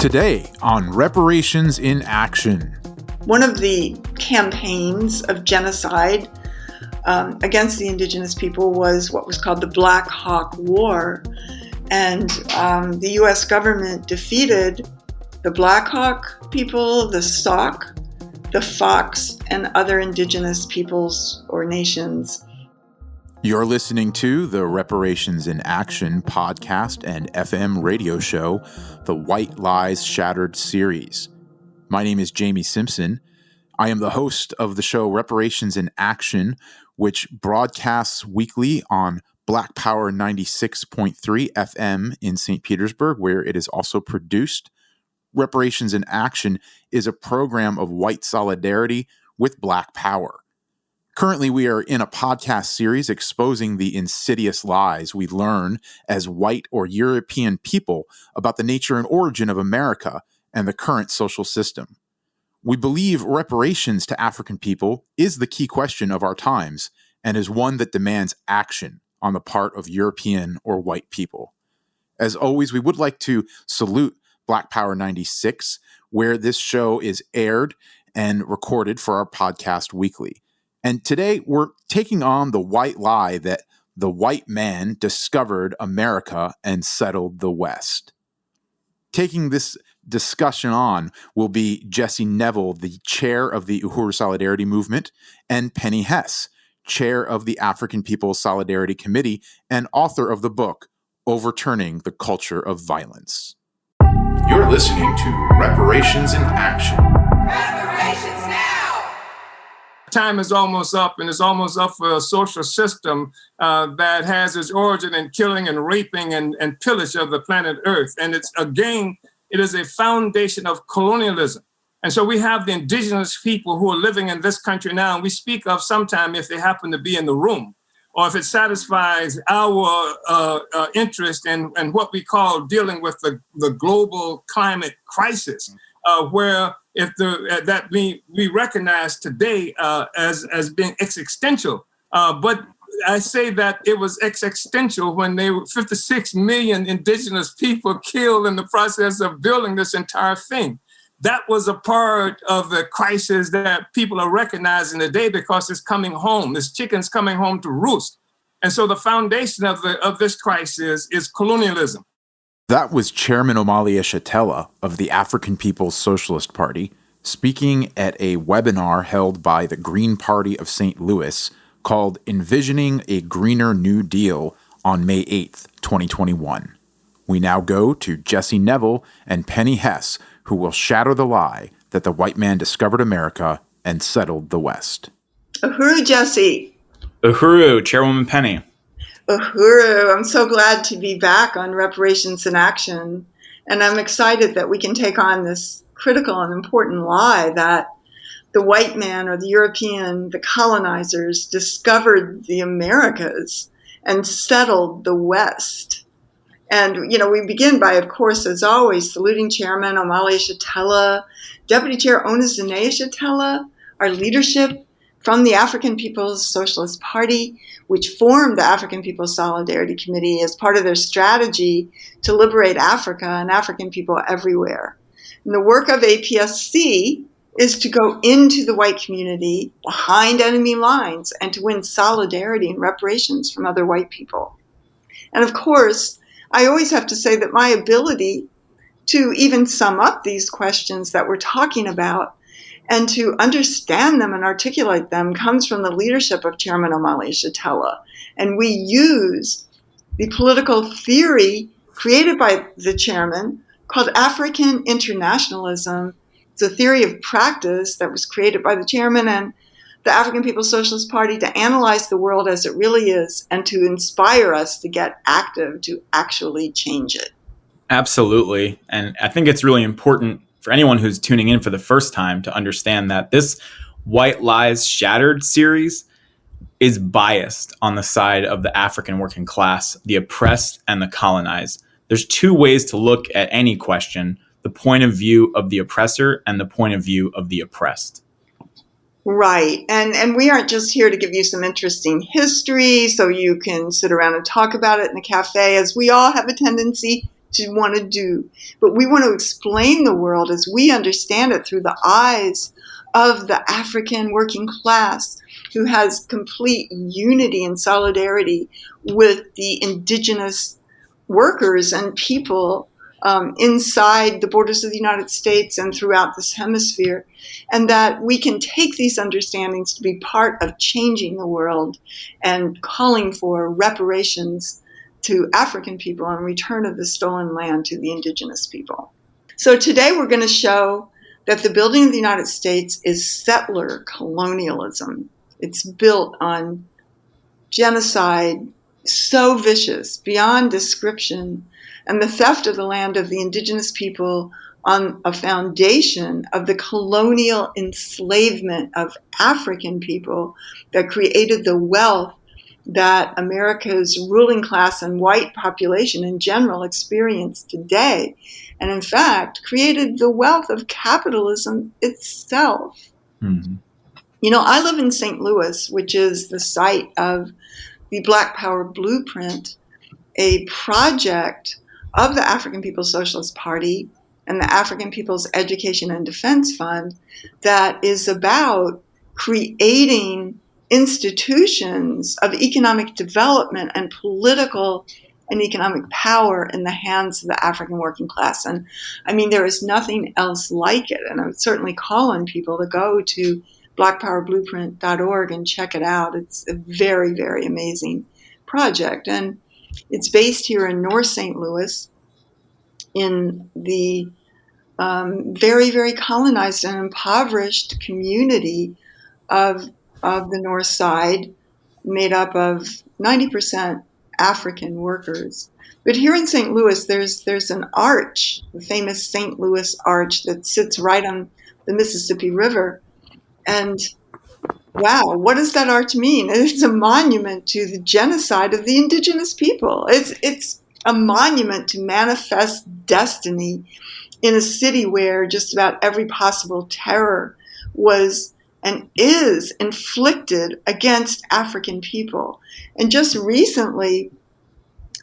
Today on Reparations in Action. One of the campaigns of genocide against the Indigenous people was what was called the Black Hawk War. And the U.S. government defeated the Black Hawk people, the Sauk, the Fox, and other Indigenous peoples or nations. You're listening to the Reparations in Action podcast and FM radio show, the White Lies Shattered series. My name is Jamie Simpson. I am the host of the show Reparations in Action, which broadcasts weekly on Black Power 96.3 FM in St. Petersburg, where it is also produced. Reparations in Action is a program of white solidarity with Black Power. Currently, we are in a podcast series exposing the insidious lies we learn as white or European people about the nature and origin of America and the current social system. We believe reparations to African people is the key question of our times and is one that demands action on the part of European or white people. As always, we would like to salute Black Power 96, where this show is aired and recorded for our podcast weekly. And today we're taking on the white lie that the white man discovered America and settled the West. Taking this discussion on will be Jesse Nevel, the chair of the Uhuru Solidarity Movement, and Penny Hess, chair of the African People's Solidarity Committee and author of the book, Overturning the Culture of Violence. You're listening to Reparations in Action. Reparations now! Time is almost up, and it's almost up for a social system that has its origin in killing and raping and pillage of the planet Earth. And it is a foundation of colonialism. And so we have the indigenous people who are living in this country now, and we speak of sometime if they happen to be in the room, or if it satisfies our interest in what we call dealing with the global climate crisis, where if that we recognize today as being existential, but I say that it was existential when they were 56 million indigenous people killed in the process of building this entire thing. That was a part of the crisis that people are recognizing today because it's coming home. This chicken's coming home to roost. And so the foundation of this crisis is colonialism. That was Chairman Omali Yeshitela of the African People's Socialist Party speaking at a webinar held by the Green Party of St. Louis called Envisioning a Greener New Deal on May 8th, 2021. We now go to Jesse Nevel and Penny Hess, who will shatter the lie that the white man discovered America and settled the West. Uhuru, Jesse. Uhuru, Chairwoman Penny. Uhuru, I'm so glad to be back on Reparations in Action. And I'm excited that we can take on this critical and important lie that the white man or the European, the colonizers, discovered the Americas and settled the West. And, we begin by, of course, as always, saluting Chairman Omali Yeshitela, Deputy Chair Onizine Yeshitela, our leadership from the African People's Socialist Party, which formed the African People's Solidarity Committee as part of their strategy to liberate Africa and African people everywhere. And the work of APSC is to go into the white community behind enemy lines and to win solidarity and reparations from other white people. And of course, I always have to say that my ability to even sum up these questions that we're talking about and to understand them and articulate them comes from the leadership of Chairman Omali Yeshitela. And we use the political theory created by the chairman called African internationalism. It's a theory of practice that was created by the chairman and the African People's Socialist Party to analyze the world as it really is and to inspire us to get active to actually change it. Absolutely. And I think it's really important for anyone who's tuning in for the first time to understand that this White Lies Shattered series is biased on the side of the African working class, the oppressed and the colonized. There's two ways to look at any question: the point of view of the oppressor and the point of view of the oppressed. Right. And we aren't just here to give you some interesting history so you can sit around and talk about it in a cafe, as we all have a tendency to want to do, but we want to explain the world as we understand it through the eyes of the African working class, who has complete unity and solidarity with the indigenous workers and people inside the borders of the United States and throughout this hemisphere, and that we can take these understandings to be part of changing the world and calling for reparations to African people and return of the stolen land to the indigenous people. So today we're going to show that the building of the United States is settler colonialism. It's built on genocide so vicious, beyond description, and the theft of the land of the indigenous people on a foundation of the colonial enslavement of African people that created the wealth that America's ruling class and white population in general experience today, and in fact created the wealth of capitalism itself. Mm-hmm. You know, I live in St. Louis, which is the site of the Black Power Blueprint, a project of the African People's Socialist Party and the African People's Education and Defense Fund that is about creating institutions of economic development and political and economic power in the hands of the African working class. And I mean, there is nothing else like it. And I would certainly call on people to go to blackpowerblueprint.org and check it out. It's a very, very amazing project. And it's based here in North St. Louis in the very, very colonized and impoverished community of the North Side, made up of 90% African workers. But here in St. Louis, there's an arch, the famous St. Louis Arch, that sits right on the Mississippi River. And wow, what does that arch mean? It's a monument to the genocide of the indigenous people. It's a monument to manifest destiny in a city where just about every possible terror was and is inflicted against African people. And just recently,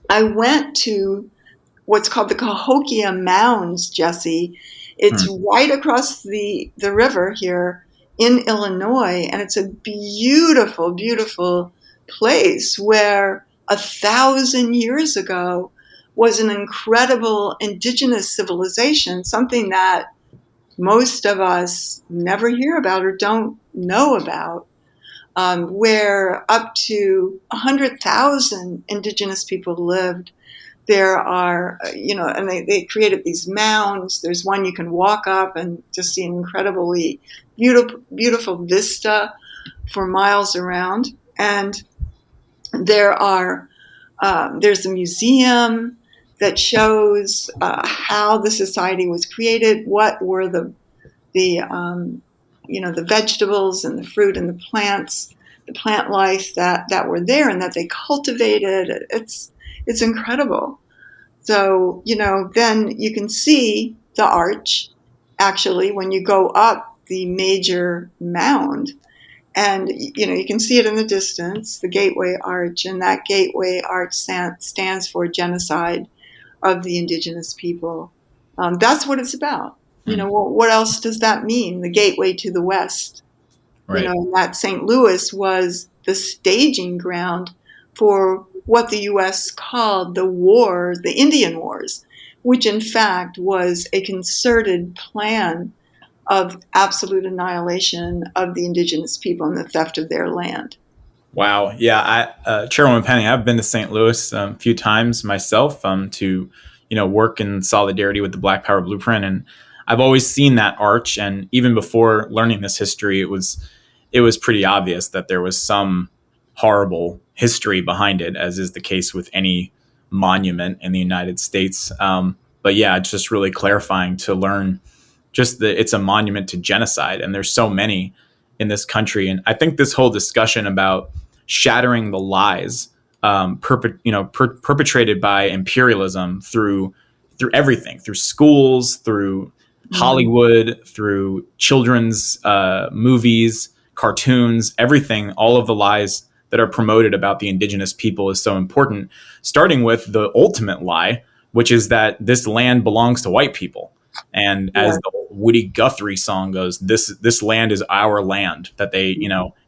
I went to what's called the Cahokia Mounds, Jesse. It's right across the river here in Illinois, and it's a beautiful, beautiful place where 1,000 years ago was an incredible indigenous civilization, something that most of us never hear about or don't know about, where up to 100,000 indigenous people lived. There are, and they created these mounds. There's one you can walk up and just see an incredibly beautiful vista for miles around. And there's a museum that shows how the society was created, what were the vegetables and the fruit and the plants, the plant life that were there and that they cultivated. It's incredible. So, then you can see the arch, actually, when you go up the major mound. And, you can see it in the distance, the Gateway Arch. And that Gateway Arch stands for genocide of the indigenous people. That's what it's about. What else does that mean? The gateway to the West. Right. That St. Louis was the staging ground for what the U.S. called the Indian Wars, which in fact was a concerted plan of absolute annihilation of the indigenous people and the theft of their land. Wow. Yeah. Chairwoman Penny, I've been to St. Louis a few times myself to, work in solidarity with the Black Power Blueprint. And I've always seen that arch. And even before learning this history, it was pretty obvious that there was some horrible history behind it, as is the case with any monument in the United States. But yeah, it's just really clarifying to learn just that it's a monument to genocide. And there's so many in this country. And I think this whole discussion about shattering the lies perpetrated by imperialism through everything, through schools, through Hollywood, through children's movies, cartoons, everything, all of the lies that are promoted about the indigenous people is so important, starting with the ultimate lie, which is that this land belongs to white people. And as the Woody Guthrie song goes, this land is our land, that they,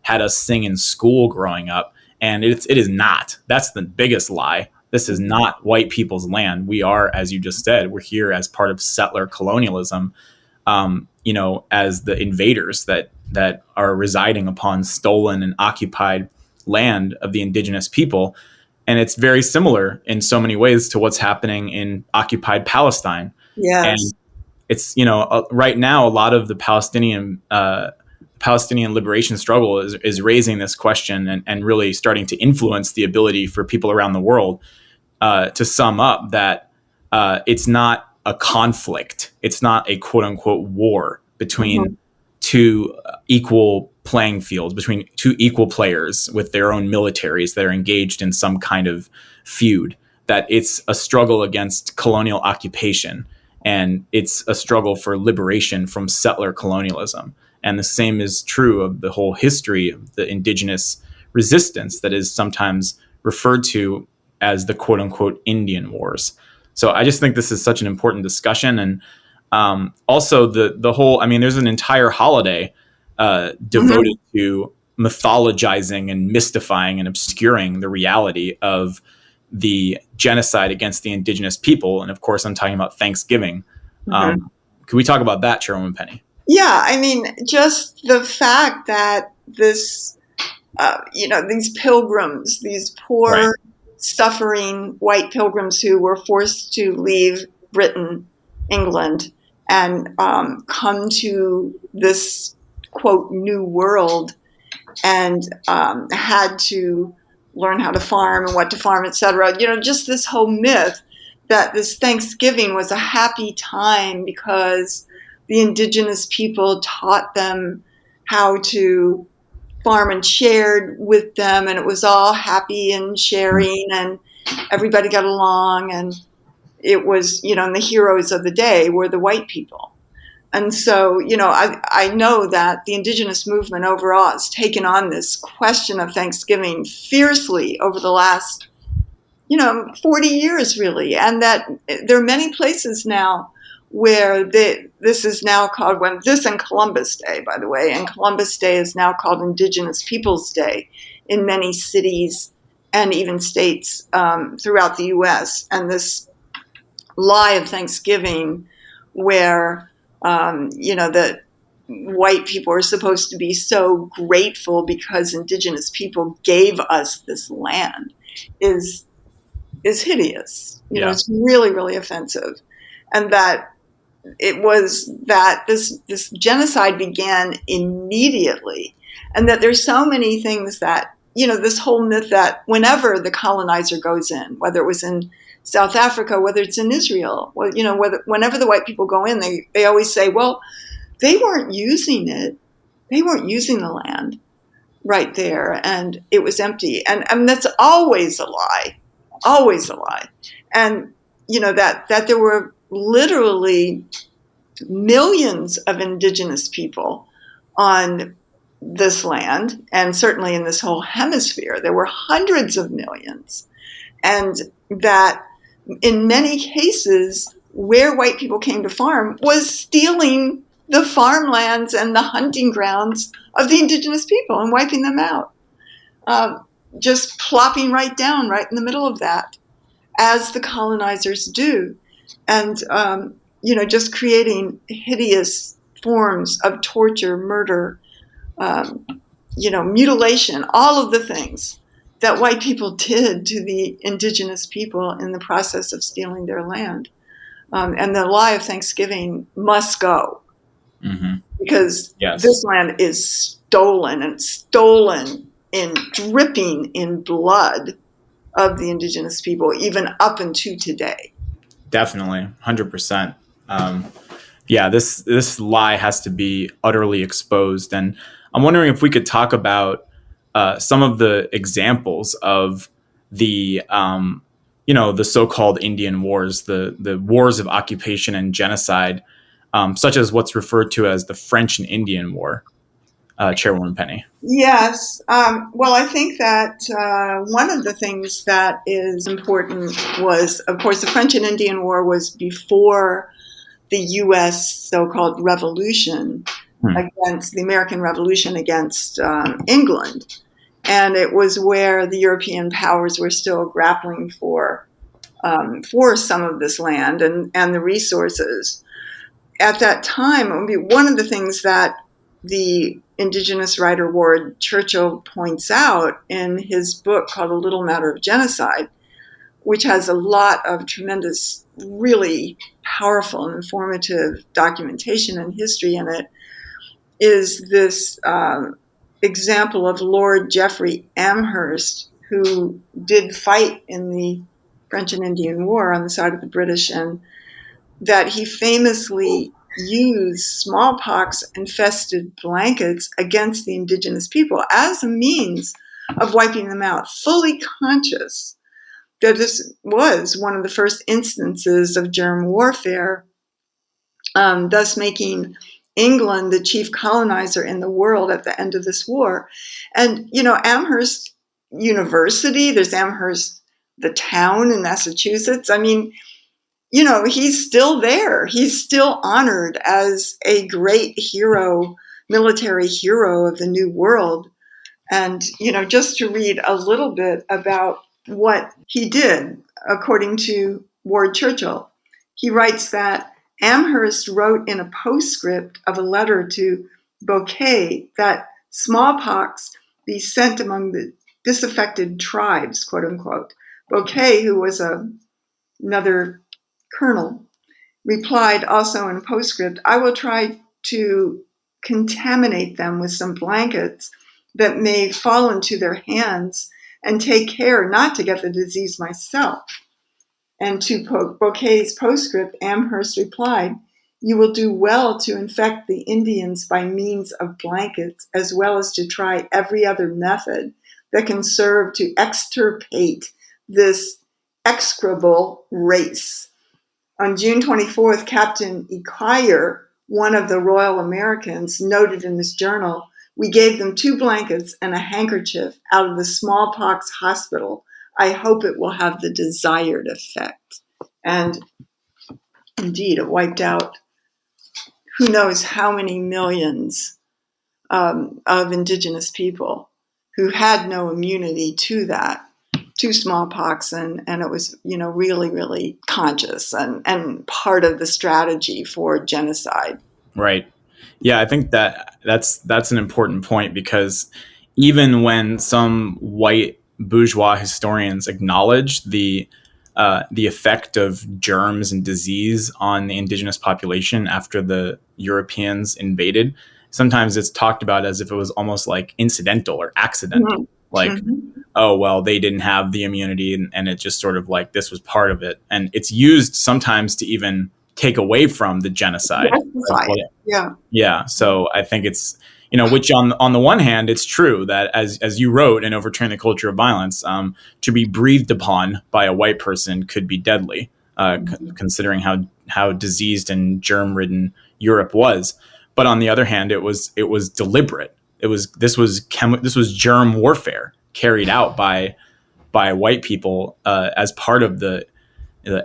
had us sing in school growing up. And it is not. That's the biggest lie. This is not white people's land. We are, as you just said, we're here as part of settler colonialism, as the invaders that are residing upon stolen and occupied land of the indigenous people. And it's very similar in so many ways to what's happening in occupied Palestine. Yes. And it's, right now, a lot of the Palestinian liberation struggle is raising this question and really starting to influence the ability for people around the world to sum up that it's not a conflict. It's not a quote unquote war between two equal playing fields, between two equal players with their own militaries that are engaged in some kind of feud, that it's a struggle against colonial occupation. And it's a struggle for liberation from settler colonialism. And the same is true of the whole history of the indigenous resistance that is sometimes referred to as the quote unquote Indian Wars. So I just think this is such an important discussion. And also the whole, there's an entire holiday devoted to mythologizing and mystifying and obscuring the reality of the genocide against the indigenous people. And of course, I'm talking about Thanksgiving. Can we talk about that, Chairwoman Penny? Yeah, just the fact that this, these pilgrims, these poor, suffering white pilgrims who were forced to leave Britain, England, and come to this, quote, new world, and had to learn how to farm and what to farm, etc. Just this whole myth that this Thanksgiving was a happy time because the indigenous people taught them how to farm and shared with them, and it was all happy and sharing, and everybody got along, and it was, and the heroes of the day were the white people. And so, I know that the indigenous movement overall has taken on this question of Thanksgiving fiercely over the last, 40 years, really. And that there are many places now where this is now called, and Columbus Day, by the way, and Columbus Day is now called Indigenous Peoples Day in many cities and even states throughout the U.S. And this lie of Thanksgiving where that white people are supposed to be so grateful because indigenous people gave us this land is hideous. It's really, really offensive. And that it was that this genocide began immediately, and that there's so many things that, this whole myth that whenever the colonizer goes in, whether it was in South Africa, whether it's in Israel, whenever the white people go in, they always say, well, they weren't using it. They weren't using the land right there, and it was empty. And that's always a lie, always a lie. And, that there were literally millions of indigenous people on this land, and certainly in this whole hemisphere, there were hundreds of millions. And that in many cases, where white people came to farm was stealing the farmlands and the hunting grounds of the indigenous people and wiping them out. Just plopping right down right in the middle of that, as the colonizers do. And, just creating hideous forms of torture, murder, mutilation, all of the things that white people did to the indigenous people in the process of stealing their land. And the lie of Thanksgiving must go, because this land is stolen, and stolen in dripping in blood of the indigenous people, even up into today. Definitely, 100%. This lie has to be utterly exposed. And I'm wondering if we could talk about some of the examples of the so-called Indian Wars, the wars of occupation and genocide, such as what's referred to as the French and Indian War. Chairwoman Penny? Yes. Well, I think that one of the things that is important was, of course, the French and Indian War was before the U.S. so-called revolution against the American Revolution against England. And it was where the European powers were still grappling for some of this land and the resources. At that time, one of the things that the Indigenous writer Ward Churchill points out in his book called A Little Matter of Genocide, which has a lot of tremendous, really powerful and informative documentation and history in it, is this example of Lord Geoffrey Amherst, who did fight in the French and Indian War on the side of the British, and that he famously used smallpox-infested blankets against the indigenous people as a means of wiping them out, fully conscious that this was one of the first instances of germ warfare, thus making England the chief colonizer in the world at the end of this war. And, Amherst University, there's Amherst, the town in Massachusetts. I mean, he's still there. He's still honored as a great hero, military hero of the New World. And, just to read a little bit about what he did, according to Ward Churchill, he writes that Amherst wrote in a postscript of a letter to Bouquet that smallpox be sent among the disaffected tribes, quote unquote. Bouquet, who was another colonel, replied also in a postscript, I will try to contaminate them with some blankets that may fall into their hands and take care not to get the disease myself. And to Bouquet's postscript, Amherst replied, you will do well to infect the Indians by means of blankets, as well as to try every other method that can serve to extirpate this execrable race. On June 24th, Captain Equire, one of the Royal Americans, noted in his journal, we gave them 2 blankets and a handkerchief out of the smallpox hospital. I hope it will have the desired effect. And indeed, it wiped out who knows how many millions of indigenous people who had no immunity to that, to smallpox, and it was, really, really conscious and part of the strategy for genocide. Right. Yeah, I think that's an important point, because even when some white bourgeois historians acknowledge the effect of germs and disease on the indigenous population after the Europeans invaded, sometimes it's talked about as if it was almost like incidental or accidental. Mm-hmm. Like, Mm-hmm. oh, well, they didn't have the immunity, and it just sort of like this was part of it. And it's used sometimes to even take away from the genocide. Yeah. Yeah. So I think it's, which on the one hand, it's true that as you wrote in Overturning the Culture of Violence, to be breathed upon by a white person could be deadly, considering how diseased and germ-ridden Europe was. But on the other hand, it was deliberate. This was germ warfare carried out by white people as part of the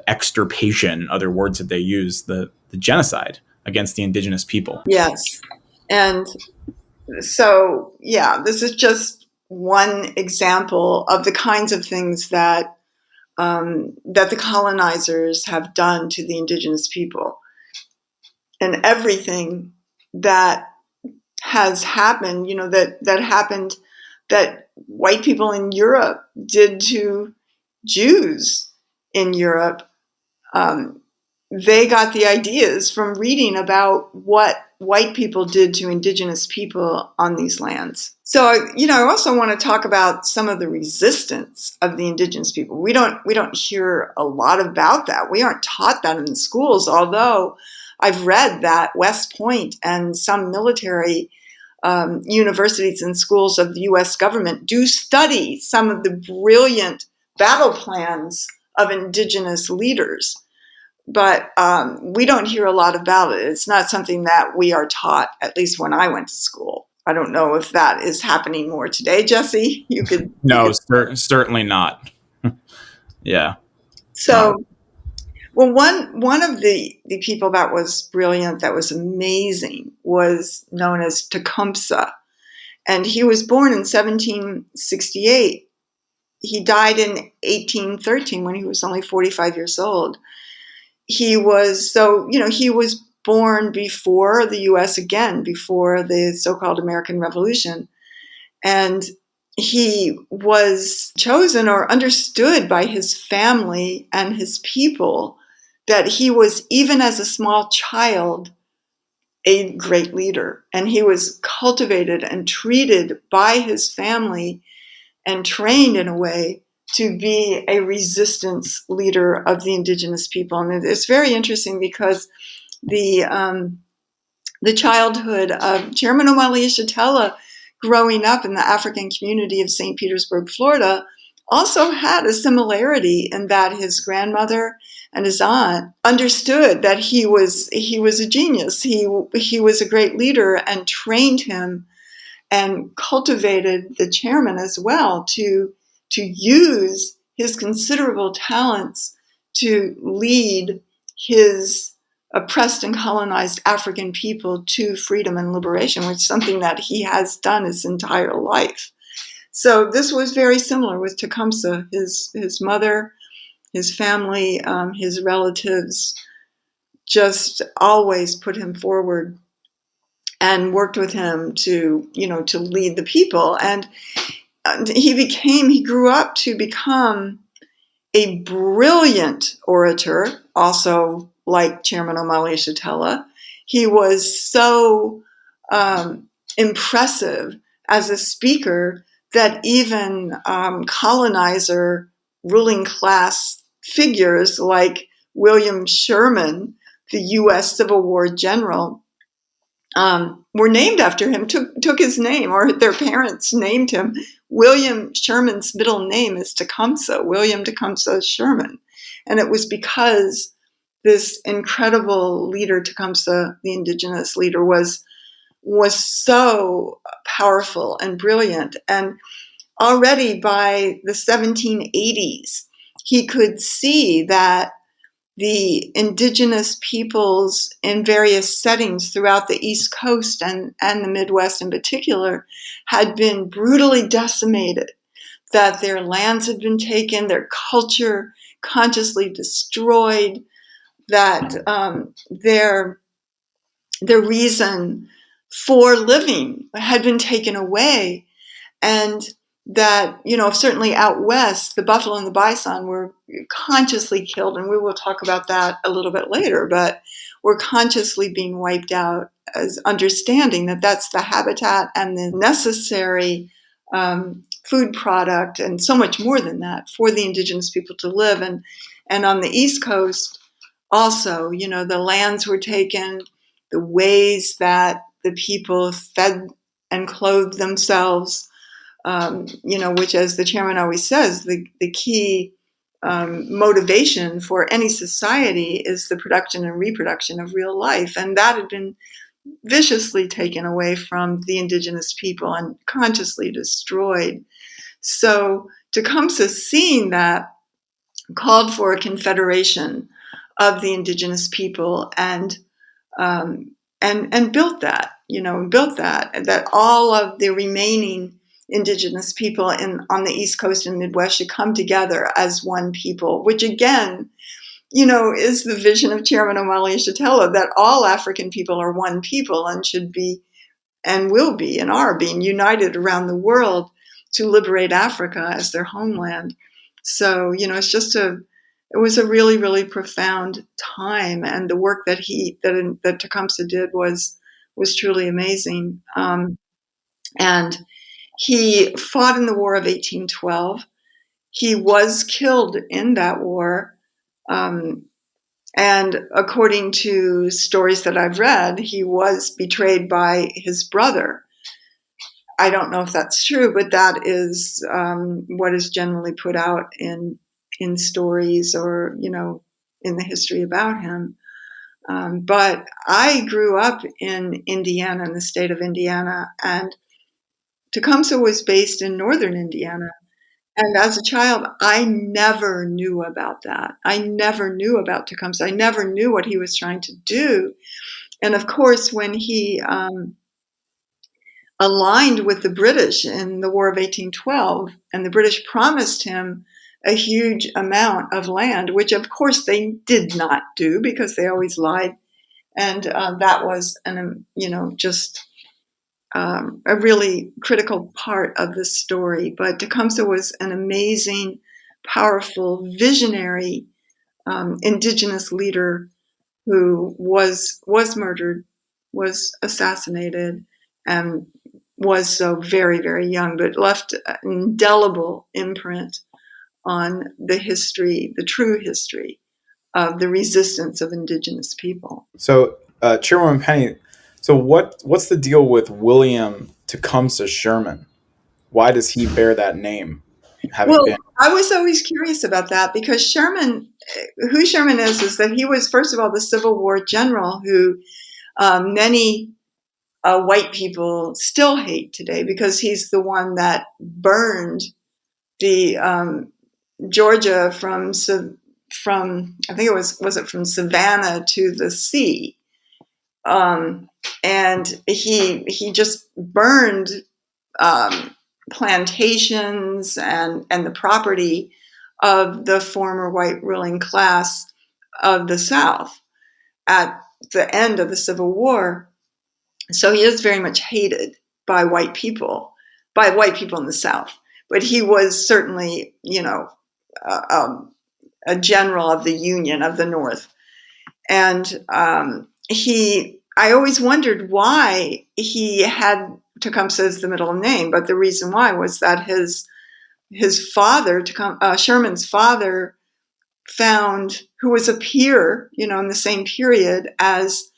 extirpation, other words that they use, the genocide against the indigenous people. Yes. And so, this is just one example of the kinds of things that that the colonizers have done to the indigenous people. And everything that has happened, that happened, that white people in Europe did to Jews in Europe, they got the ideas from reading about what white people did to indigenous people on these lands. So, I also want to talk about some of the resistance of the indigenous people. We don't hear a lot about that. We aren't taught that in schools, although I've read that West Point and some military universities and schools of the U.S. government do study some of the brilliant battle plans of indigenous leaders. But we don't hear a lot about it. It's not something that we are taught, at least when I went to school. I don't know if that is happening more today, Jesse. No, certainly not. Yeah. So, well, one of the people that was brilliant, that was amazing, was known as Tecumseh. And he was born in 1768. He died in 1813 when he was only 45 years old. He was born before the U.S. again, before the so-called American Revolution. And he was chosen or understood by his family and his people that he was, even as a small child, a great leader. And he was cultivated and treated by his family and trained in a way to be a resistance leader of the indigenous people. And it's very interesting because the childhood of Chairman Omali Yeshitela, growing up in the African community of St. Petersburg, Florida, also had a similarity in that his grandmother and his aunt understood that he was a genius. He was a great leader and trained him and cultivated the chairman as well to use his considerable talents to lead his oppressed and colonized African people to freedom and liberation, which is something that he has done his entire life. So this was very similar with Tecumseh. His mother, his family, his relatives just always put him forward and worked with him to lead the people. And he grew up to become a brilliant orator, also like Chairman Omali Yeshitela. He was so impressive as a speaker that even colonizer ruling class figures like William Sherman, the U.S. Civil War general, were named after him, took his name, or their parents named him. William Sherman's middle name is Tecumseh, William Tecumseh Sherman. And it was because this incredible leader, Tecumseh, the indigenous leader, was so powerful and brilliant. And already by the 1780s, he could see that the indigenous peoples in various settings throughout the East Coast and the Midwest in particular had been brutally decimated, that their lands had been taken, their culture consciously destroyed, that their reason for living had been taken away, and that, certainly out west, the buffalo and the bison were consciously killed, and we will talk about that a little bit later, but were consciously being wiped out, as understanding that that's the habitat and the necessary food product, and so much more than that, for the indigenous people to live. And on the East Coast also, the lands were taken, the ways that the people fed and clothed themselves, which, as the chairman always says, the key motivation for any society is the production and reproduction of real life. And that had been viciously taken away from the indigenous people and consciously destroyed. So Tecumseh, seeing that, called for a confederation of the indigenous people and built that, that all of the remaining indigenous people on the East Coast and Midwest should come together as one people, which again, is the vision of Chairman Omali Yeshitela, that all African people are one people and should be and will be and are being united around the world to liberate Africa as their homeland. So, it was a really, really profound time, and the work that Tecumseh did was truly amazing. And he fought in the War of 1812. He was killed in that war. And according to stories that I've read, he was betrayed by his brother. I don't know if that's true, but that is what is generally put out in stories or, in the history about him. But I grew up in Indiana, in the state of Indiana, and Tecumseh was based in northern Indiana. And as a child, I never knew about that. I never knew about Tecumseh. I never knew what he was trying to do. And of course, when he aligned with the British in the War of 1812, and the British promised him a huge amount of land, which of course they did not do because they always lied. And that was, just a really critical part of the story. But Tecumseh was an amazing, powerful, visionary Indigenous leader who was murdered, was assassinated, and was so very, very young, but left an indelible imprint on the history, the true history of the resistance of Indigenous people. So, Chairwoman Penny, so what's the deal with William Tecumseh Sherman? Why does he bear that name? Well, I was always curious about that because who Sherman is that he was, first of all, the Civil War general who many white people still hate today because he's the one that burned the Georgia from I think it was from Savannah to the sea, and he just burned plantations and the property of the former white ruling class of the South at the end of the Civil War. So he is very much hated by white people in the South. But he was certainly, a general of the Union of the North. And I always wondered why he had Tecumseh as the middle name, but the reason why was that his father, Sherman's father, who was a peer, in the same period as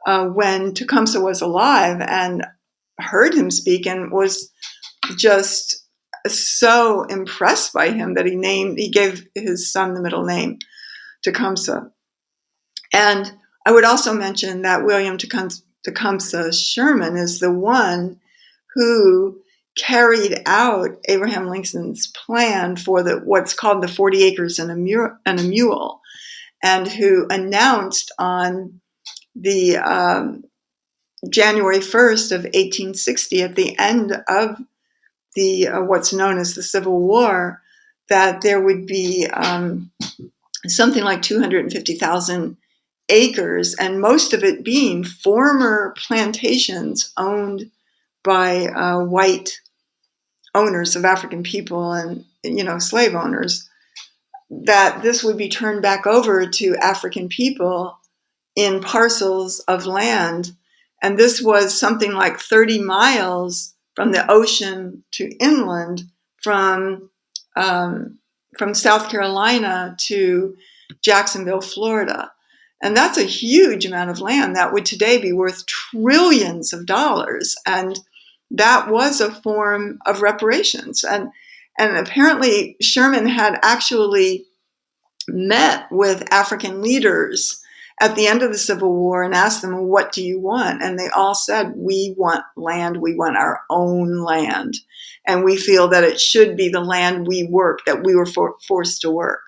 when Tecumseh was alive, and heard him speak and was just so impressed by him that he gave his son the middle name Tecumseh. And I would also mention that William Tecumseh Sherman is the one who carried out Abraham Lincoln's plan for what's called the 40 acres and a mule, and who announced on the January 1st of 1860, at the end of the what's known as the Civil War, that there would be something like 250,000 acres, and most of it being former plantations owned by white owners of African people and, slave owners, that this would be turned back over to African people in parcels of land. And this was something like 30 miles from the ocean to inland, from South Carolina to Jacksonville, Florida. And that's a huge amount of land that would today be worth trillions of dollars. And that was a form of reparations. And apparently Sherman had actually met with African leaders at the end of the Civil War and asked them, what do you want? And they all said, we want land. We want our own land. And we feel that it should be the land we work, that we were forced to work.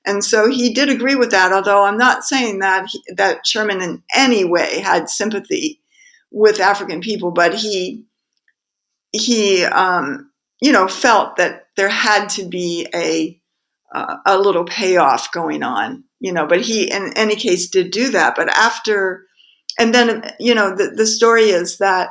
And so he did agree with that, although I'm not saying that Sherman in any way had sympathy with African people, but he felt that there had to be a little payoff going on, but he, in any case, did do that. But the story is that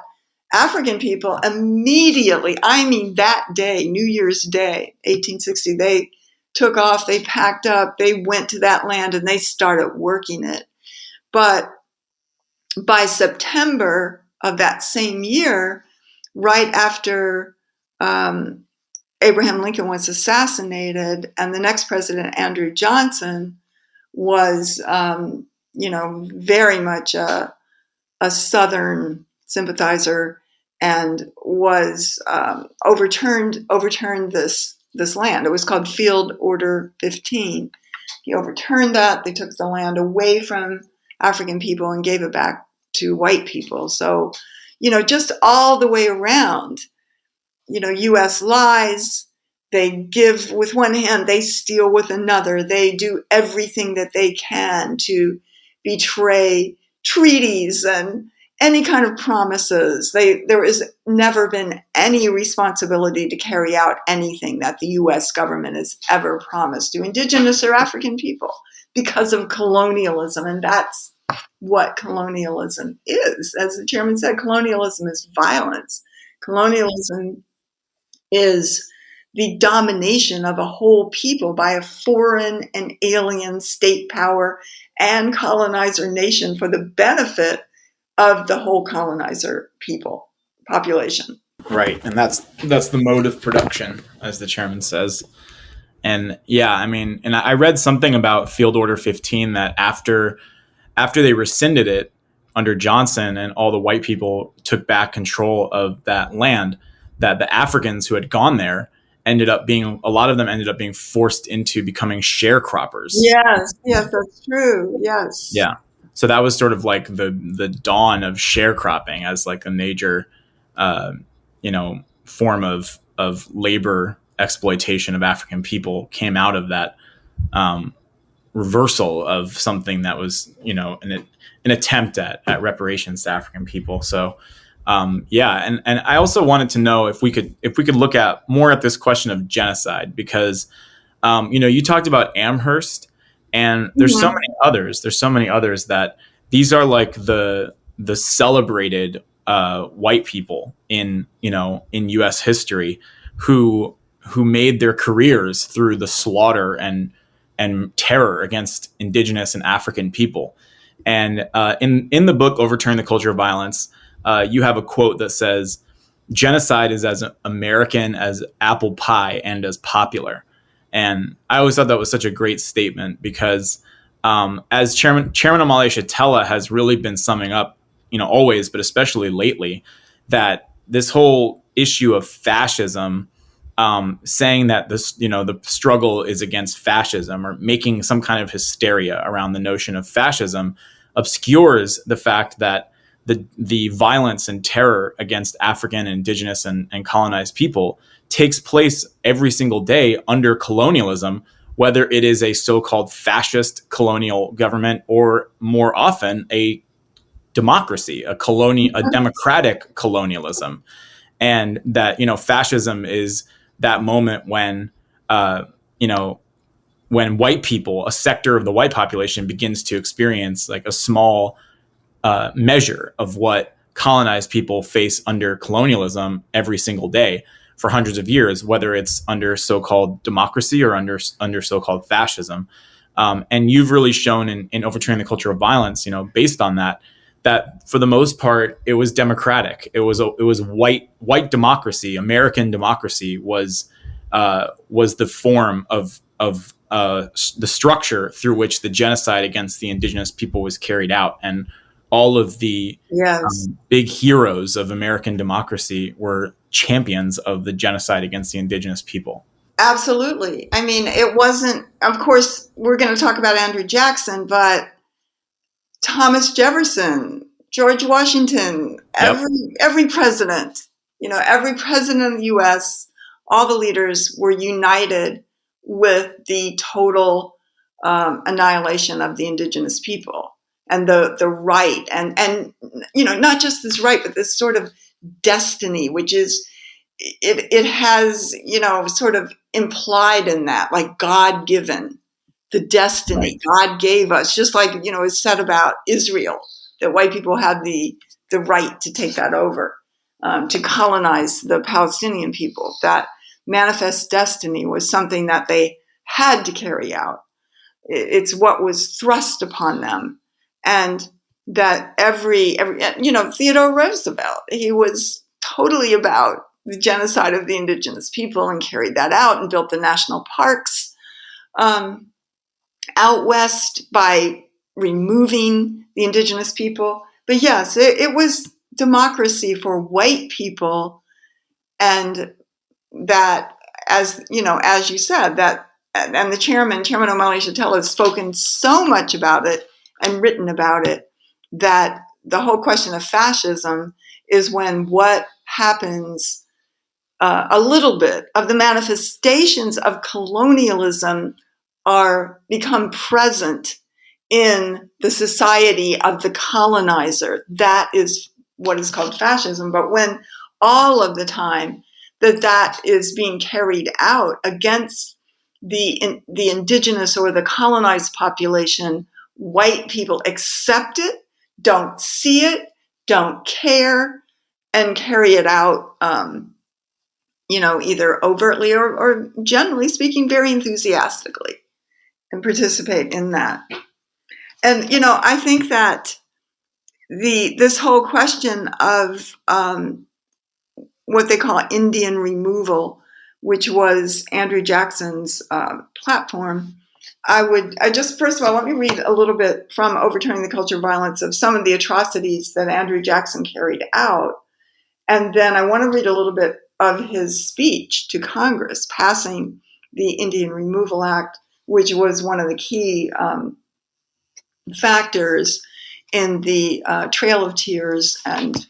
African people immediately, that day, New Year's Day, 1860, they took off, they packed up, they went to that land and they started working it. But by September of that same year, right after Abraham Lincoln was assassinated, and the next president, Andrew Johnson, was, very much a Southern sympathizer, and was overturned this land. It was called Field Order 15. He overturned that. They took the land away from African people and gave it back to white people. So, just all the way around, U.S. lies. They give with one hand, they steal with another. They do everything that they can to betray treaties and any kind of promises. There has never been any responsibility to carry out anything that the U.S. government has ever promised to Indigenous or African people because of colonialism. And that's what colonialism is. As the chairman said, colonialism is violence. Colonialism is the domination of a whole people by a foreign and alien state power and colonizer nation for the benefit of the whole colonizer people population. Right, and that's the mode of production, as the chairman says. And yeah, I mean, and I read something about Field Order 15 that after they rescinded it under Johnson and all the white people took back control of that land, that the Africans who had gone there a lot of them ended up being forced into becoming sharecroppers. Yes, that's true. Yes. Yeah. So that was sort of like the dawn of sharecropping as like a major, form of labor exploitation of African people came out of that reversal of something that was, an attempt at reparations to African people. So, and I also wanted to know if we could look at more at this question of genocide, because, you talked about Amherst, and there's so many others. There's so many others that these are like the celebrated white people in U.S. history who made their careers through the slaughter and terror against Indigenous and African people. And in the book Overturning the Culture of Violence, you have a quote that says, "Genocide is as American as apple pie and as popular." And I always thought that was such a great statement because as Chairman Omali Shatella has really been summing up, always, but especially lately, that this whole issue of fascism, saying that the struggle is against fascism or making some kind of hysteria around the notion of fascism obscures the fact that the violence and terror against African, Indigenous, and colonized people takes place every single day under colonialism, whether it is a so-called fascist colonial government or more often a democracy, a democratic colonialism. And that, fascism is that moment when, when white people, a sector of the white population, begins to experience like a small measure of what colonized people face under colonialism every single day for hundreds of years, whether it's under so-called democracy or under so-called fascism. And you've really shown in Overturning the Culture of Violence, based on that for the most part, it was democratic. It was white democracy. American democracy was the form of the structure through which the genocide against the Indigenous people was carried out. And all of the big heroes of American democracy were champions of the genocide against the Indigenous people. Absolutely. I mean, it wasn't, of course, we're going to talk about Andrew Jackson, but Thomas Jefferson, George Washington, every president, every president of the U.S., all the leaders were united with the total annihilation of the Indigenous people. And the right, and not just this right, but this sort of destiny, which is, it has, sort of implied in that, like God-given, the destiny God gave us, just like, it's said about Israel, that white people had the right to take that over, to colonize the Palestinian people. That manifest destiny was something that they had to carry out. It's what was thrust upon them. And that every Theodore Roosevelt, he was totally about the genocide of the Indigenous people and carried that out and built the national parks out west by removing the Indigenous people. But yes, it was democracy for white people, and that, as you said, that, and the chairman Omali Shatella, has spoken so much about it and written about it, that the whole question of fascism is when what happens, a little bit of the manifestations of colonialism become present in the society of the colonizer. That is what is called fascism. But when all of the time that is being carried out against the indigenous or the colonized population, white people accept it, don't see it, don't care, and carry it out, either overtly or generally speaking, very enthusiastically, and participate in that. And, I think that this whole question of what they call Indian removal, which was Andrew Jackson's platform, first of all, let me read a little bit from Overturning the Culture of Violence of some of the atrocities that Andrew Jackson carried out. And then I want to read a little bit of his speech to Congress passing the Indian Removal Act, which was one of the key factors in the Trail of Tears and,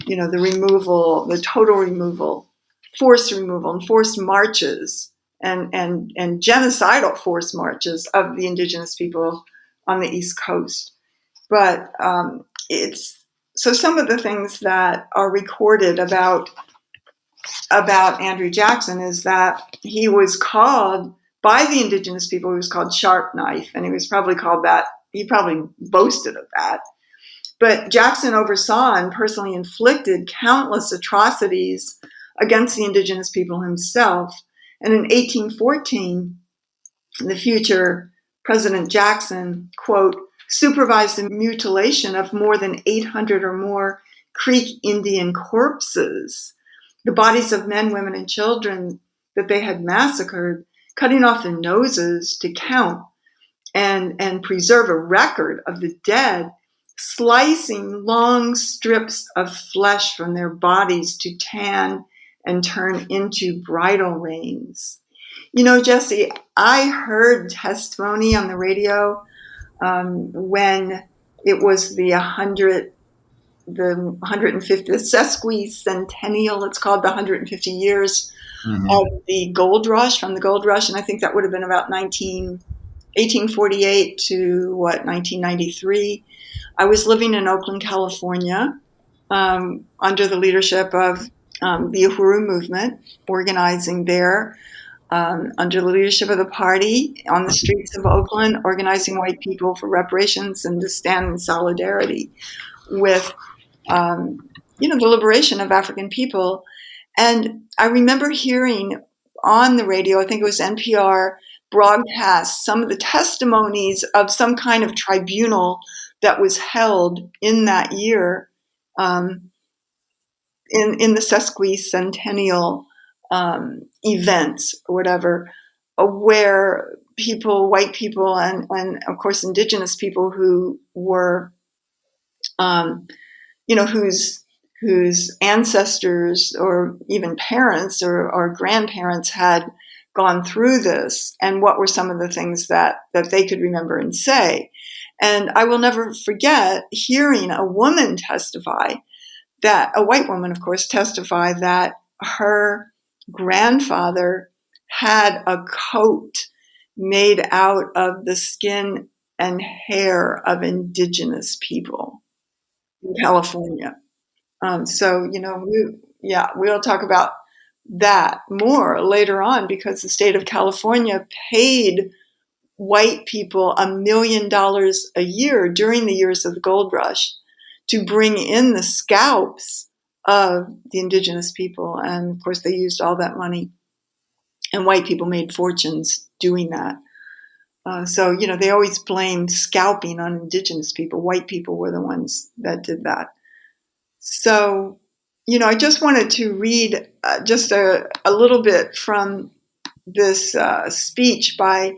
the removal, the total removal, forced removal, and forced marches and genocidal forced marches of the indigenous people on the East Coast. But so some of the things that are recorded about Andrew Jackson is that he was called by the indigenous people, he was called Sharp Knife, and he was probably called that. He probably boasted of that. But Jackson oversaw and personally inflicted countless atrocities against the indigenous people himself. And in 1814, the future President Jackson, quote, supervised the mutilation of more than 800 or more Creek Indian corpses, the bodies of men, women, and children that they had massacred, cutting off their noses to count and preserve a record of the dead, slicing long strips of flesh from their bodies to tan and turn into bridle reins. Jesse, I heard testimony on the radio when it was the 150th sesquicentennial. It's called the 150 years of the gold rush, from the gold rush, and I think that would have been about 1848 to 1993. I was living in Oakland, California, under the leadership of the Uhuru movement, organizing there, under the leadership of the party on the streets of Oakland, organizing white people for reparations and to stand in solidarity with, the liberation of African people. And I remember hearing on the radio, I think it was NPR, broadcast some of the testimonies of some kind of tribunal that was held in that year, in the sesquicentennial events or whatever, where white people and of course indigenous people who were, whose ancestors or even parents or grandparents had gone through this, and what were some of the things that they could remember and say. And I will never forget hearing a woman testify, that a white woman, of course, testify that her grandfather had a coat made out of the skin and hair of indigenous people in California. We'll talk about that more later on, because the state of California paid white people $1 million a year during the years of the gold rush to bring in the scalps of the indigenous people. And of course, they used all that money, and white people made fortunes doing that. They always blamed scalping on indigenous people. White people were the ones that did that. So, I just wanted to read just a little bit from this speech by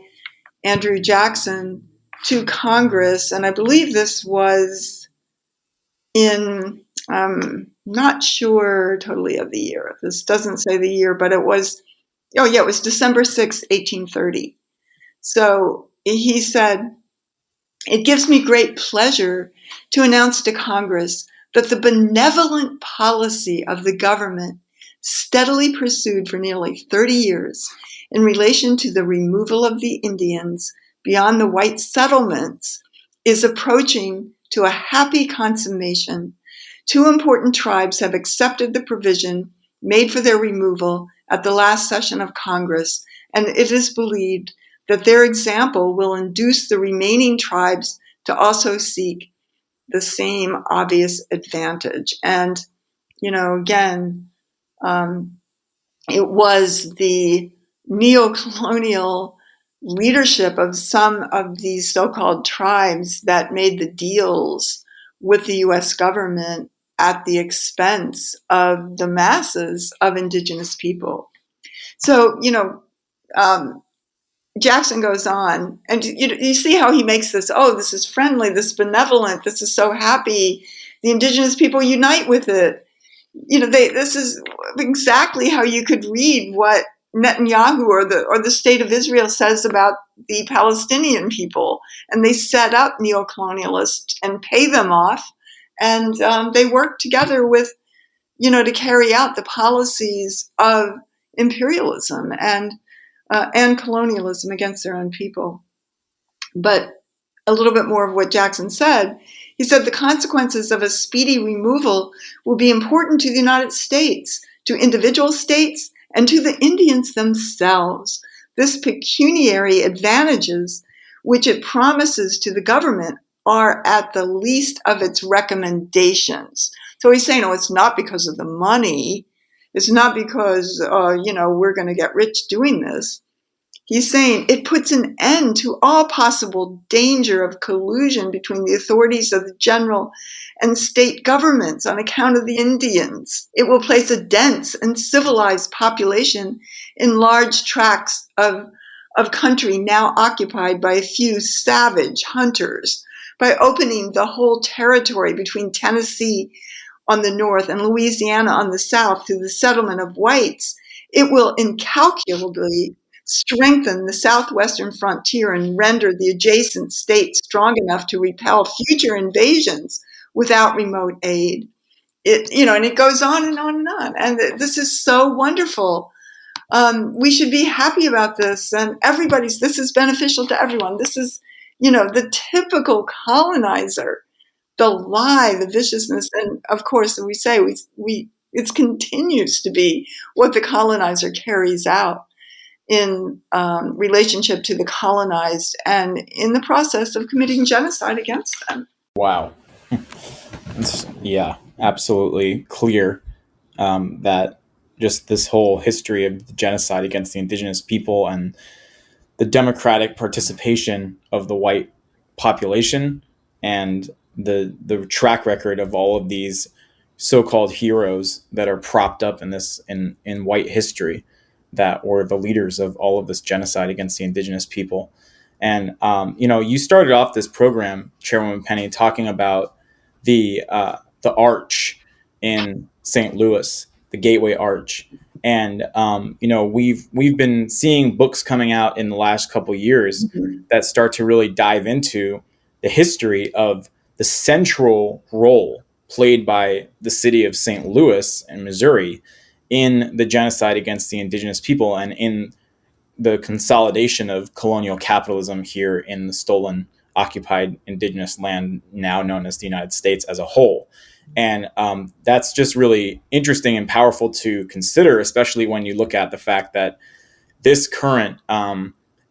Andrew Jackson to Congress. And I believe this was in, I'm not sure totally of the year. This doesn't say the year, but it was December 6, 1830. So he said, It gives me great pleasure to announce to Congress that the benevolent policy of the government steadily pursued for nearly 30 years in relation to the removal of the Indians beyond the white settlements is approaching to a happy consummation. Two important tribes have accepted the provision made for their removal at the last session of Congress, and it is believed that their example will induce the remaining tribes to also seek the same obvious advantage. And, again, it was the neo-colonial leadership of some of these so-called tribes that made the deals with the U.S. government at the expense of the masses of Indigenous people. So, Jackson goes on, and you see how he makes this, this is friendly, this is benevolent, this is so happy. The Indigenous people unite with it. This is exactly how you could read what Netanyahu or the state of Israel says about the Palestinian people. And they set up neo-colonialists and pay them off. And they work together with, to carry out the policies of imperialism and colonialism against their own people. But a little bit more of what Jackson said. He said the consequences of a speedy removal will be important to the United States, to individual states, and to the Indians themselves. This pecuniary advantages, which it promises to the government, are at the least of its recommendations. So he's saying, it's not because of the money. It's not because, we're going to get rich doing this. He's saying it puts an end to all possible danger of collusion between the authorities of the general and state governments on account of the Indians. It will place a dense and civilized population in large tracts of country now occupied by a few savage hunters. By opening the whole territory between Tennessee on the north and Louisiana on the south to the settlement of whites, it will incalculably strengthen the southwestern frontier and render the adjacent states strong enough to repel future invasions without remote aid. And it goes on and on and on. And this is so wonderful. We should be happy about this. And this is beneficial to everyone. This is, the typical colonizer, the lie, the viciousness. And of course, we say it continues to be what the colonizer carries out in relationship to the colonized and in the process of committing genocide against them. Wow. Yeah, absolutely clear that just this whole history of the genocide against the Indigenous people and the democratic participation of the white population and the track record of all of these so-called heroes that are propped up in white history that were the leaders of all of this genocide against the Indigenous people. And you started off this program, Chairwoman Penny, talking about the arch in St. Louis, the Gateway Arch. And we've been seeing books coming out in the last couple of years that start to really dive into the history of the central role played by the city of St. Louis in Missouri in the genocide against the Indigenous people and in the consolidation of colonial capitalism here in the stolen, occupied Indigenous land now known as the United States as a whole. And that's just really interesting and powerful to consider, especially when you look at the fact that this current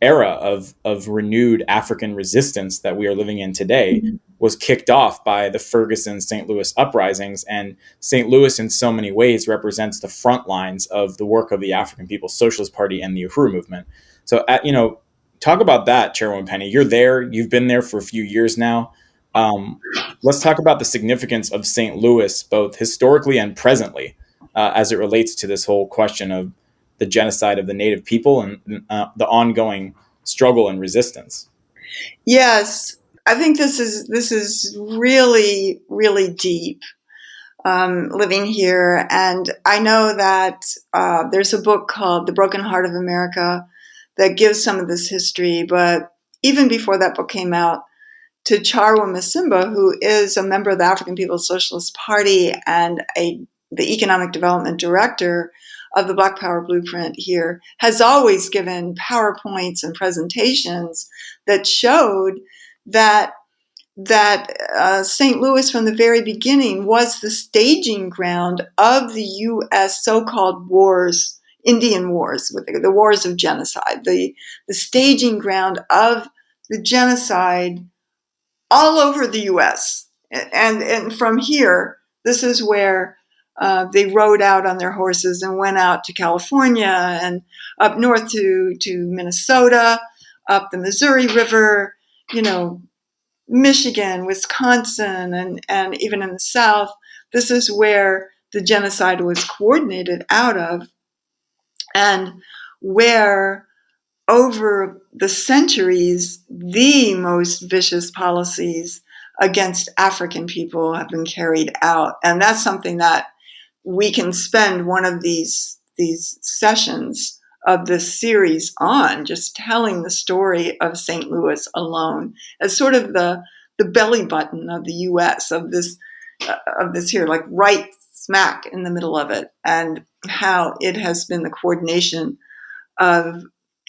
era of renewed African resistance that we are living in today was kicked off by the Ferguson St. Louis uprisings. And St. Louis in so many ways represents the front lines of the work of the African People's Socialist Party and the Uhuru movement. So, talk about that, Chairwoman Penny. You're there. You've been there for a few years now. Let's talk about the significance of St. Louis, both historically and presently, as it relates to this whole question of the genocide of the Native people and the ongoing struggle and resistance. Yes, I think this is really, really deep. Living here, and I know that there's a book called The Broken Heart of America that gives some of this history. But even before that book came out, to Charwa Masimba, who is a member of the African People's Socialist Party and the Economic Development Director of the Black Power Blueprint here, has always given PowerPoints and presentations that showed that St. Louis from the very beginning was the staging ground of the U.S. so-called wars, Indian wars, the wars of genocide, the staging ground of the genocide all over the U.S. And from here, this is where they rode out on their horses and went out to California and up north to Minnesota, up the Missouri River, Michigan, Wisconsin, and even in the South. This is where the genocide was coordinated out of, and where over the centuries, the most vicious policies against African people have been carried out. And that's something that we can spend one of these sessions of this series on, just telling the story of St. Louis alone as sort of the belly button of the U.S., of this here, like right smack in the middle of it, and how it has been the coordination of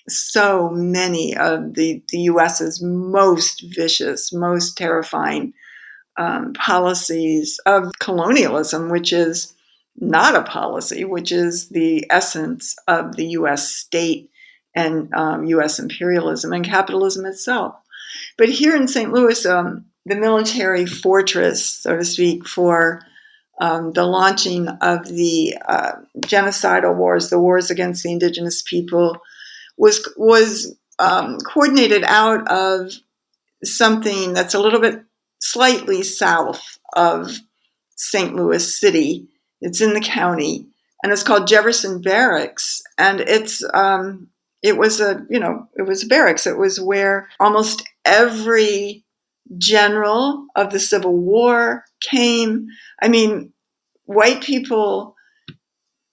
so many of the U.S.'s most vicious, most terrifying policies of colonialism, which is not a policy, which is the essence of the U.S. state and U.S. imperialism and capitalism itself. But here in St. Louis, the military fortress, so to speak, for the launching of the genocidal wars, the wars against the indigenous people, was coordinated out of something that's a little bit slightly south of St. Louis City. It's in the county, and it's called Jefferson Barracks. And it was a barracks. It was where almost every general of the Civil War came. I mean, white people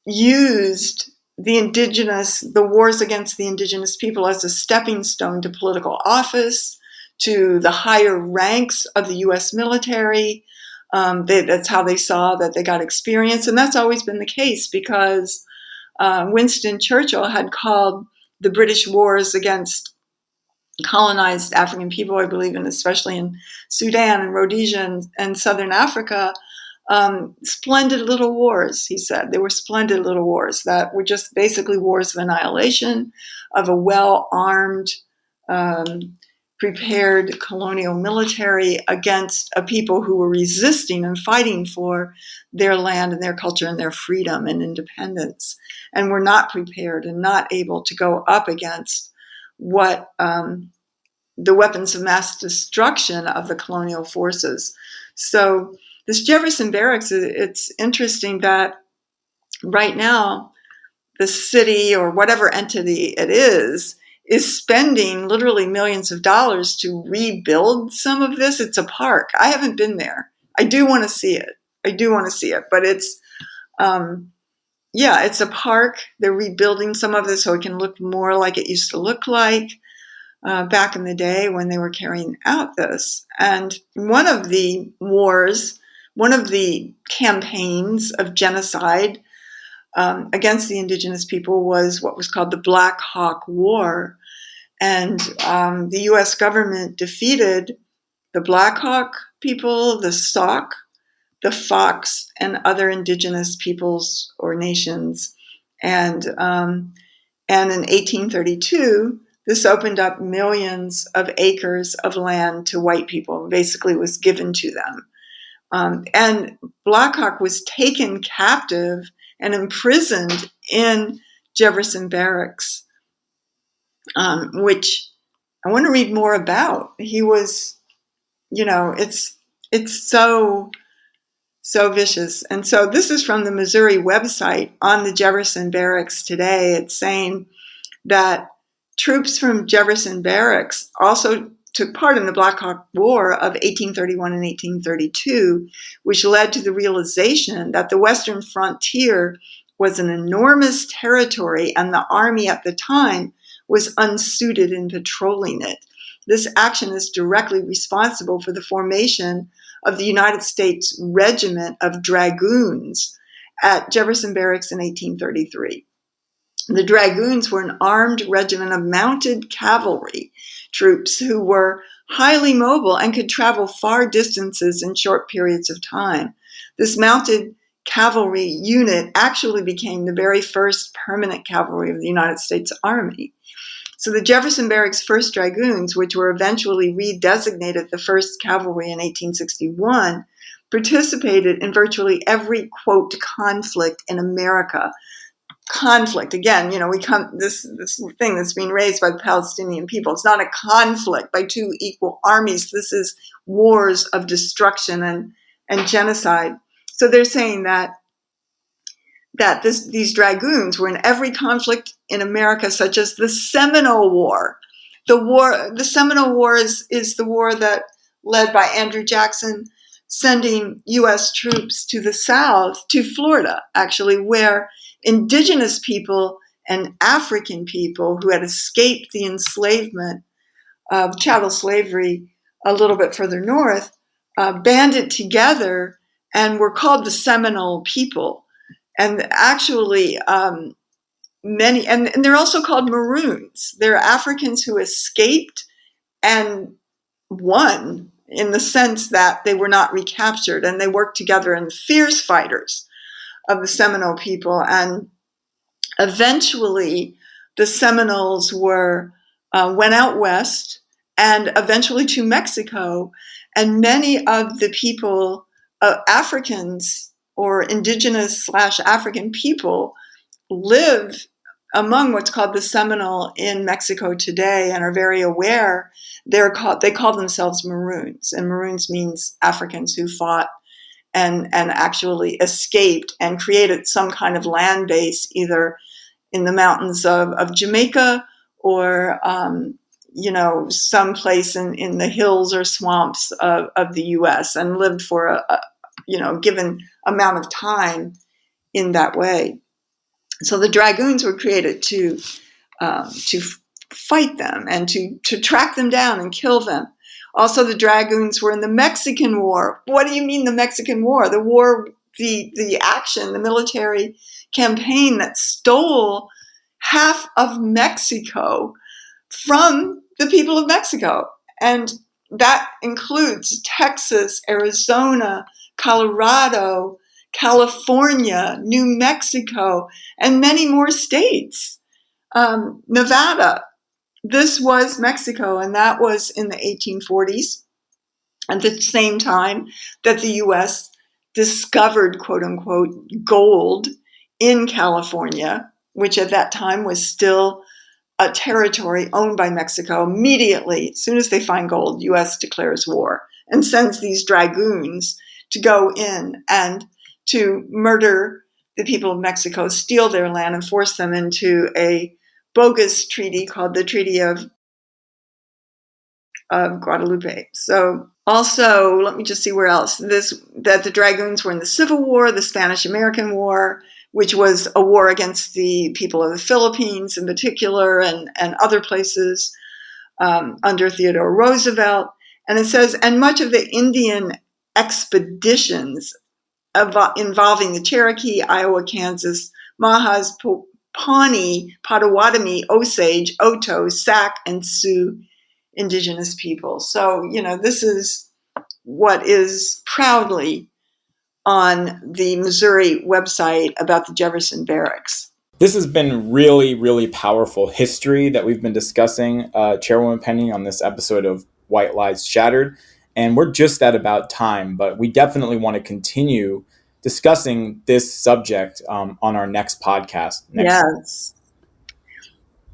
used the wars against the indigenous people as a stepping stone to political office, to the higher ranks of the U.S. military. That's how they saw that they got experience. And that's always been the case, because Winston Churchill had called the British wars against colonized African people, I believe, and especially in Sudan and Rhodesia and Southern Africa, splendid little wars, he said. They were splendid little wars that were just basically wars of annihilation of a well-armed, prepared colonial military against a people who were resisting and fighting for their land and their culture and their freedom and independence, and were not prepared and not able to go up against what the weapons of mass destruction of the colonial forces. So this Jefferson Barracks, it's interesting that right now the city, or whatever entity it is spending literally millions of dollars to rebuild some of this. It's a park. I haven't been there. I do want to see it. But it's, it's a park. They're rebuilding some of it so it can look more like it used to look like back in the day when they were carrying out this. And one of the wars, one of the campaigns of genocide against the indigenous people was what was called the Black Hawk War. And the U.S. government defeated the Black Hawk people, the Sauk, the Fox, and other indigenous peoples or nations. And in 1832, this opened up millions of acres of land to white people, basically was given to them. And Black Hawk was taken captive and imprisoned in Jefferson Barracks, which I want to read more about. He was, it's so vicious. And so this is from the Missouri website on the Jefferson Barracks today. It's saying that troops from Jefferson Barracks also took part in the Black Hawk War of 1831 and 1832, which led to the realization that the Western frontier was an enormous territory, and the Army at the time was unsuited in patrolling it. this action is directly responsible for the formation of the United States Regiment of Dragoons at Jefferson Barracks in 1833. The Dragoons were an armed regiment of mounted cavalry troops who were highly mobile and could travel far distances in short periods of time. This mounted cavalry unit actually became the very first permanent cavalry of the United States Army. So the Jefferson Barracks 1st Dragoons, which were eventually redesignated the 1st Cavalry in 1861, participated in virtually every, quote, conflict in America. Conflict, again, this thing that's being raised by the Palestinian people. It's not a conflict by two equal armies. This is wars of destruction and genocide. So they're saying that these dragoons were in every conflict in America, such as the Seminole War. The Seminole War is the war that led by Andrew Jackson, sending U.S. troops to the South, to Florida, actually, where Indigenous people and African people who had escaped the enslavement of chattel slavery a little bit further north banded together and were called the Seminole people. And actually, many, and they're also called Maroons. They're Africans who escaped and won in the sense that they were not recaptured, and they worked together in fierce fighters of the Seminole people. And eventually, the Seminoles went out west and eventually to Mexico, and many of the people, Africans or Indigenous / African people, live among what's called the Seminole in Mexico today and are very aware. They call themselves Maroons, and Maroons means Africans who fought and actually escaped and created some kind of land base, either in the mountains of Jamaica or someplace in the hills or swamps of the U.S. and lived for a given amount of time in that way. So the Dragoons were created to fight them and to track them down and kill them. Also, the Dragoons were in the Mexican War. What do you mean the Mexican War? The war, the action, the military campaign that stole half of Mexico from the people of Mexico. And that includes Texas, Arizona, Colorado, California, New Mexico, and many more states. Nevada, this was Mexico, and that was in the 1840s, at the same time that the U.S. discovered, quote unquote, gold in California, which at that time was still a territory owned by Mexico. Immediately, as soon as they find gold, U.S. declares war and sends these dragoons to go in and to murder the people of Mexico, steal their land, and force them into a bogus treaty called the Treaty of Guadalupe. So also, let me just see where else. That the Dragoons were in the Civil War, the Spanish-American War, which was a war against the people of the Philippines in particular, and other places under Theodore Roosevelt. And it says, and much of the Indian expeditions involving the Cherokee, Iowa, Kansas, Mahas, Pawnee, Potawatomi, Osage, Oto, Sac, and Sioux Indigenous people. So, this is what is proudly on the Missouri website about the Jefferson Barracks. This has been really, really powerful history that we've been discussing, Chairwoman Penny, on this episode of White Lies Shattered. And we're just at about time, but we definitely want to continue discussing this subject on our next podcast. Yes.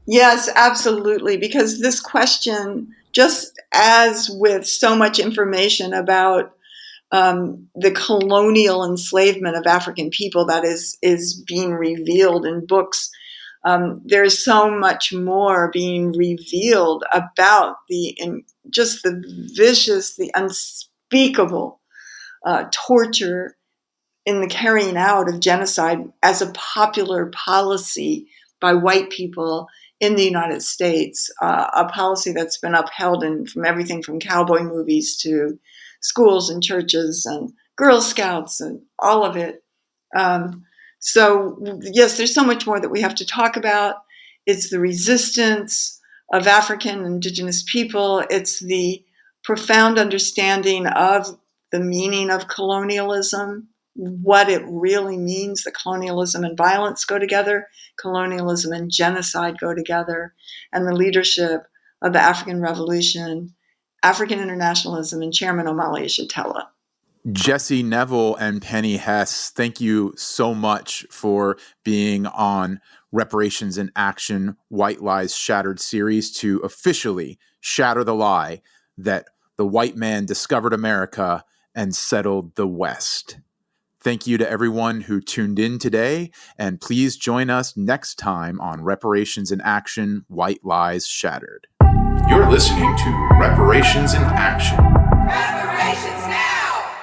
Yes, absolutely. Because this question, just as with so much information about the colonial enslavement of African people that is being revealed in books, there's so much more being revealed about the vicious, the unspeakable torture in the carrying out of genocide as a popular policy by white people in the United States, a policy that's been upheld from everything from cowboy movies to schools and churches and Girl Scouts and all of it. So yes, there's so much more that we have to talk about. It's the resistance of African and Indigenous people. It's the profound understanding of the meaning of colonialism, what it really means that colonialism and violence go together, colonialism and genocide go together, and the leadership of the African Revolution, African internationalism, and Chairman Omali Yeshitela. Jesse Nevel and Penny Hess, thank you so much for being on Reparations in Action, White Lies Shattered series to officially shatter the lie that the white man discovered America and settled the West. Thank you to everyone who tuned in today, and please join us next time on Reparations in Action, White Lies Shattered. You're listening to Reparations in Action. Reparations now!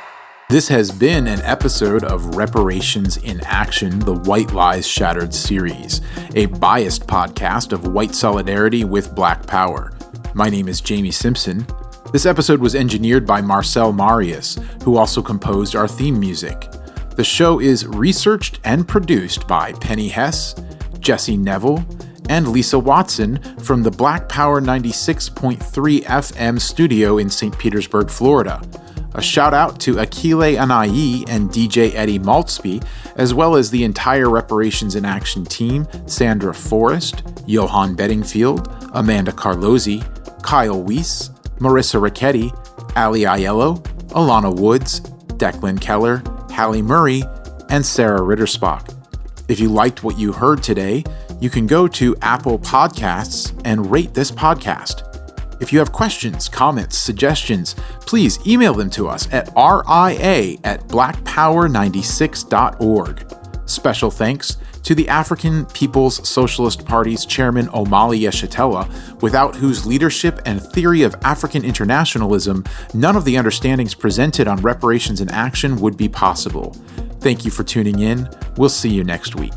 This has been an episode of Reparations in Action, the White Lies Shattered series, a biased podcast of white solidarity with Black power. My name is Jamie Simpson. This episode was engineered by Marcel Marius, who also composed our theme music. The show is researched and produced by Penny Hess, Jesse Nevel, and Lisa Watson from the Black Power 96.3 FM studio in St. Petersburg, Florida. A shout out to Akile Anayi and DJ Eddie Maltzby, as well as the entire Reparations in Action team, Sandra Forrest, Johan Bedingfield, Amanda Carlozzi, Kyle Weiss, Marissa Ricchetti, Ali Aiello, Alana Woods, Declan Keller, Hallie Murray, and Sarah Rittersbach. If you liked what you heard today, you can go to Apple Podcasts and rate this podcast. If you have questions, comments, suggestions, please email them to us at ria@blackpower96.org. Special thanks to the African People's Socialist Party's chairman Omali Yeshitela, without whose leadership and theory of African internationalism, none of the understandings presented on Reparations in Action would be possible. Thank you for tuning in. We'll see you next week.